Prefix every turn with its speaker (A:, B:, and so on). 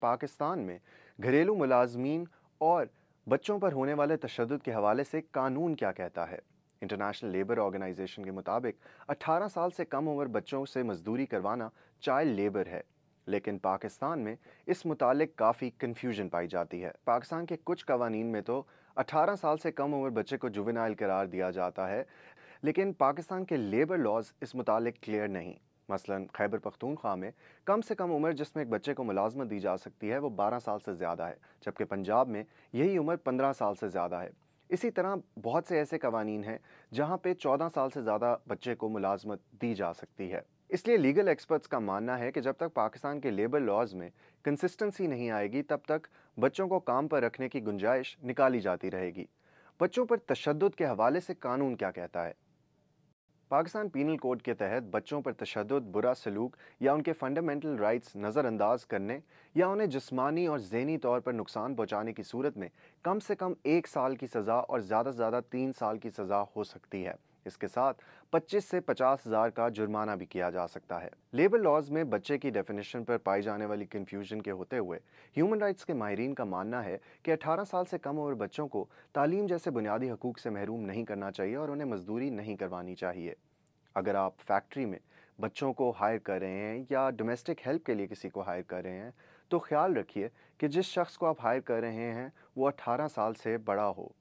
A: पाकिस्तान में घरेलू मुलाजमीन और बच्चों पर होने वाले तशद्दुद के हवाले से कानून क्या कहता है? इंटरनेशनल लेबर ऑर्गेनाइजेशन के मुताबिक 18 साल से कम उम्र बच्चों से मजदूरी करवाना चाइल्ड लेबर है, लेकिन पाकिस्तान में इस मुतालिक काफ़ी कन्फ्यूजन पाई जाती है। पाकिस्तान के कुछ कवानीन में तो 18 साल से कम उम्र बच्चे को जुवेनाइल करार दिया जाता है, लेकिन पाकिस्तान के लेबर लॉज इस मुतालिक क्लियर नहीं। मसलन खैबर पख्तूनख्वा में कम से कम उम्र जिसमें एक बच्चे को मुलाजमत दी जा सकती है वो 12 साल से ज़्यादा है, जबकि पंजाब में यही उम्र 15 साल से ज़्यादा है। इसी तरह बहुत से ऐसे कवानीन हैं जहाँ पे 14 साल से ज़्यादा बच्चे को मुलाजमत दी जा सकती है। इसलिए लीगल एक्सपर्ट्स का मानना है कि जब तक पाकिस्तान के लेबर लॉज में कंसिस्टेंसी नहीं आएगी तब तक बच्चों को काम पर रखने की गुंजाइश निकाली जाती रहेगी। बच्चों पर तशद्दुद के हवाले से कानून क्या कहता है? पाकिस्तान पीनल कोड के तहत बच्चों पर तशद्दुद, बुरा सलूक या उनके फंडामेंटल राइट्स नज़रअंदाज करने या उन्हें जिस्मानी और ज़हनी तौर पर नुकसान पहुंचाने की सूरत में कम से कम 1 साल की सज़ा और ज़्यादा से ज़्यादा 3 साल की सज़ा हो सकती है। इसके साथ 25 से 50,000 का जुर्माना भी किया जा सकता है। लेबर लॉज में बच्चे की डेफिनेशन पर पाई जाने वाली कन्फ्यूजन के होते हुए ह्यूमन राइट्स के माहिरीन का मानना है कि 18 साल से कम उम्र बच्चों को तालीम जैसे बुनियादी हकूक से महरूम नहीं करना चाहिए और उन्हें मजदूरी नहीं करवानी चाहिए। अगर आप फैक्ट्री में बच्चों को हायर कर रहे हैं या डोमेस्टिक हेल्प के लिए किसी को हायर कर रहे हैं, तो ख्याल रखिए कि जिस शख्स को आप हायर कर रहे हैं वो 18 साल से बड़ा हो।